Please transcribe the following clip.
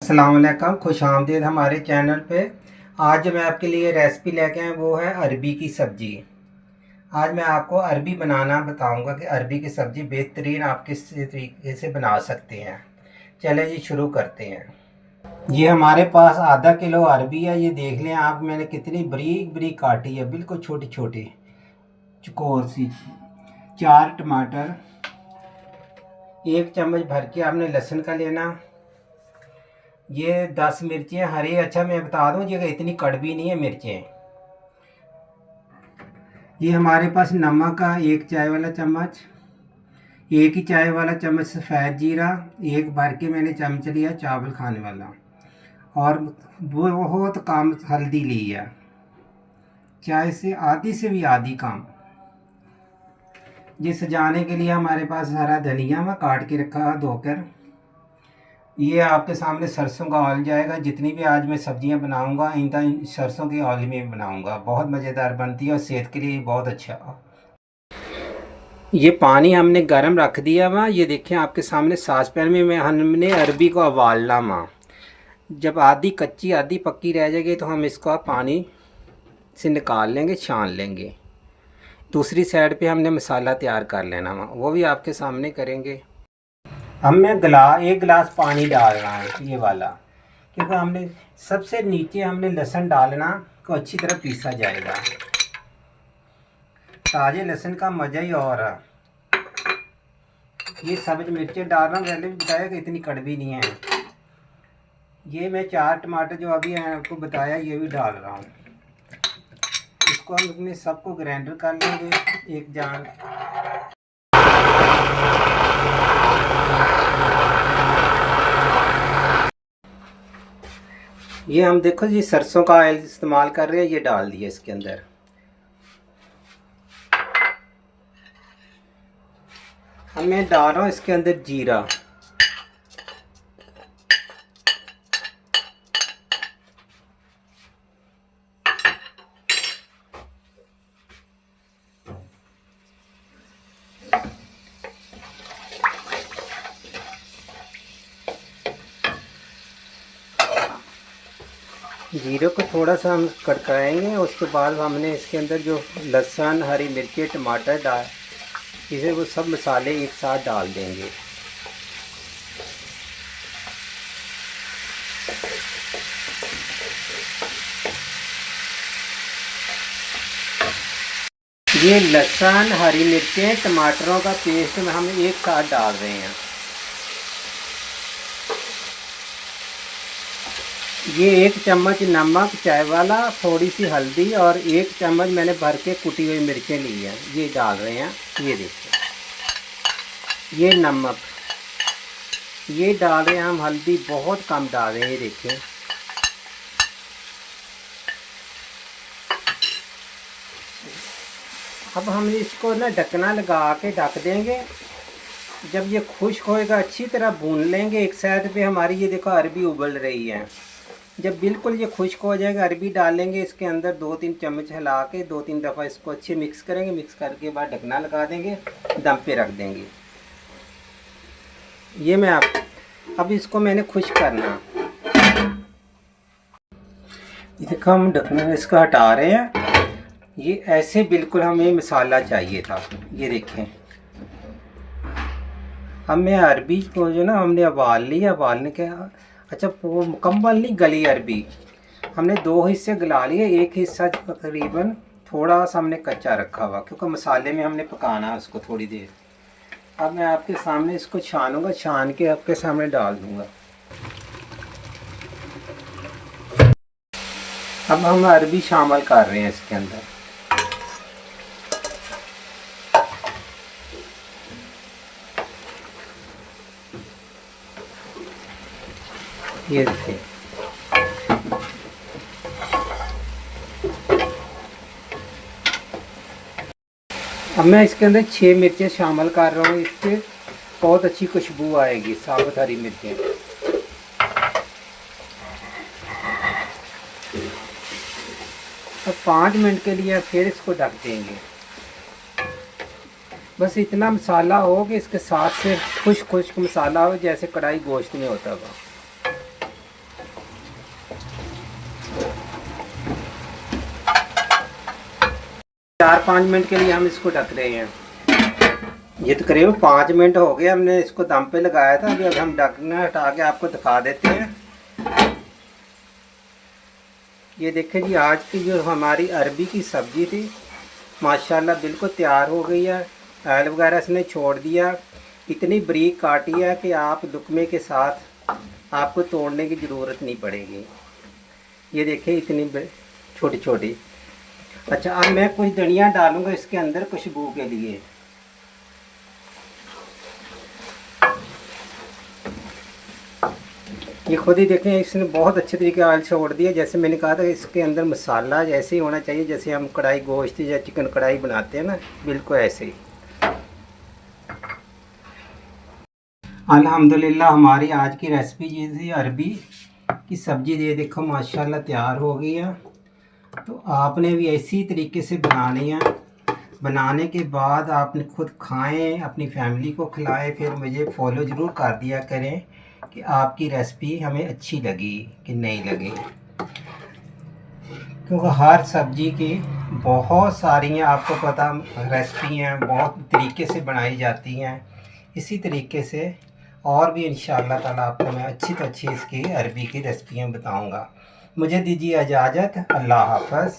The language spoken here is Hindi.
अस्सलाम वालेकुम, खुश आमदीद हमारे चैनल पे। आज जो मैं आपके लिए रेसिपी लेके आया वो है अरबी की सब्ज़ी। आज मैं आपको अरबी बनाना बताऊंगा कि अरबी की सब्ज़ी बेहतरीन आप किस तरीके से बना सकते हैं। चलें जी, शुरू करते हैं। ये हमारे पास आधा किलो अरबी है। ये देख लें आप, मैंने कितनी बारीक बारीक काटी है, बिल्कुल छोटी छोटी चकोर सी। 4 टमाटर, 1 चम्मच भर के आपने लहसुन का लेना। ये 10 मिर्चें हरी। अच्छा मैं बता दूं, ये इतनी कड़वी नहीं है मिर्चें। ये हमारे पास नमक का 1 चाय वाला चम्मच, 1 ही चाय वाला चम्मच सफ़ेद जीरा, 1 भर के मैंने चम्मच लिया चावल खाने वाला, और वो बहुत कम हल्दी ली है, चाय से आधी से भी आधी कम। ये सजाने के लिए हमारे पास हरा धनिया मैं काट के रखा धोकर। ये आपके सामने सरसों का ऑयल जाएगा। जितनी भी आज मैं सब्जियां बनाऊंगा इनका सरसों के ऑयल में बनाऊंगा। बहुत मज़ेदार बनती है और सेहत के लिए बहुत अच्छा। ये पानी हमने गर्म रख दिया वहाँ। ये देखें आपके सामने सास पैन में हमने अरबी को उबालना वहाँ। जब आधी कच्ची आधी पक्की रह जाएगी तो हम इसको पानी से निकाल लेंगे, छान लेंगे। दूसरी साइड पे हमने मसाला तैयार कर लेना वहाँ, वो भी आपके सामने करेंगे। हमें 1 गिलास पानी डालना है, ये वाला, क्योंकि हमने सबसे नीचे हमने लहसुन डालना को अच्छी तरह पीसा जाएगा। ताज़े लहसुन का मज़ा ही और है। ये सब्ज मिर्चें डालना, पहले भी बताया कि इतनी कड़वी नहीं है। ये मैं 4 टमाटर जो अभी आपको बताया ये भी डाल रहा हूँ। इसको हम अपने सबको ग्राइंडर कर लेंगे एक जान। ये हम देखो जी सरसों का ऑयल इस्तेमाल कर रहे हैं, ये डाल दिया इसके अंदर। मैं डाल रहा हूँ इसके अंदर जीरा। जीरे को थोड़ा सा हम कड़काएंगे। उसके बाद हमने इसके अंदर जो लहसुन, हरी मिर्ची, टमाटर डाल, इसे वो सब मसाले एक साथ डाल देंगे। ये लहसुन, हरी मिर्चें, टमाटरों का पेस्ट में हम एक साथ डाल रहे हैं। ये 1 चम्मच नमक चाय वाला, थोड़ी सी हल्दी और 1 चम्मच मैंने भर के कुटी हुई मिर्चें ली हैं, ये डाल रहे हैं। ये देखिए, ये नमक ये डाल रहे हैं हम। हल्दी बहुत कम डाल रहे हैं, ये देखिए। अब हम इसको ना ढकना लगा के ढक देंगे। जब ये खुश्क होएगा अच्छी तरह भून लेंगे। एक साइड पे हमारी ये देखो अरबी उबल रही है। जब बिल्कुल ये खुश्क हो जाएगा अरबी डालेंगे इसके अंदर। 2-3 चम्मच हिला के 2-3 दफ़ा इसको अच्छे मिक्स करेंगे। मिक्स करके बाद ढकना लगा देंगे, दम पे रख देंगे। ये मैं अब इसको मैंने खुश्क करना। ये देखो हम ढकना इसका हटा रहे हैं। ये ऐसे बिल्कुल हमें मसाला चाहिए था, ये देखें। हमें अरबी को जो ना हमने उबाल लिया। उबालने के अच्छा वो मुकम्मल नहीं गली अरबी, हमने 2 हिस्से गला लिए। एक हिस्सा तकरीबन थोड़ा सा हमने कच्चा रखा हुआ, क्योंकि मसाले में हमने पकाना है उसको थोड़ी देर। अब मैं आपके सामने इसको छानूंगा, छान के आपके सामने डाल दूंगा। अब हम अरबी शामिल कर रहे हैं इसके अंदर। ये देखिए, अब मैं इसके अंदर 6 मिर्चें शामिल कर रहा हूँ। इससे बहुत अच्छी खुशबू आएगी, साबुत हरी मिर्चें। अब 5 मिनट के लिए फिर इसको ढक देंगे। बस इतना मसाला हो कि इसके साथ से खुश्क खुश्क मसाला हो, जैसे कढ़ाई गोश्त में होता होगा। 4-5 मिनट के लिए हम इसको ढक रहे हैं। ये तो करीब 5 मिनट हो गए हमने इसको दम पे लगाया था। अभी हम ढकना हटा के आपको दिखा देते हैं। ये देखें जी, आज की जो हमारी अरबी की सब्ज़ी थी माशाल्लाह बिल्कुल तैयार हो गई है। ऑयल वगैरह इसने छोड़ दिया, इतनी बारीक काटी है कि आप लुकमे के साथ आपको तोड़ने की ज़रूरत नहीं पड़ेगी। ये देखें इतनी छोटी छोटी। अच्छा, अब मैं कुछ धनिया डालूँगा इसके अंदर खुशबू के लिए। ये खुद ही देखें, इसने बहुत अच्छे तरीके ऑयल छोड़ दिया। जैसे मैंने कहा था इसके अंदर मसाला जैसे ही होना चाहिए, जैसे हम कढ़ाई गोश्त या चिकन कढ़ाई बनाते हैं ना, बिल्कुल ऐसे ही। अल्हम्दुलिल्लाह हमारी आज की रेसिपी ये थी अरबी की सब्ज़ी। ये देखो माशाल्लाह तैयार हो गई है। तो आपने भी इसी तरीके से बनानी है। बनाने के बाद आपने खुद खाएं, अपनी फैमिली को खिलाएं, फिर मुझे फॉलो ज़रूर कर दिया करें कि आपकी रेसिपी हमें अच्छी लगी कि नहीं लगी। क्योंकि हर सब्ज़ी की बहुत सारी आपको पता रेसिपी हैं, बहुत तरीके से बनाई जाती हैं। इसी तरीके से और भी इंशाअल्लाह ताला आपको मैं अच्छी तो अच्छी इसकी अरबी की रेसिपियाँ बताऊंगा। मुझे दीजिए इजाज़त। अल्लाह हाफ़िज़।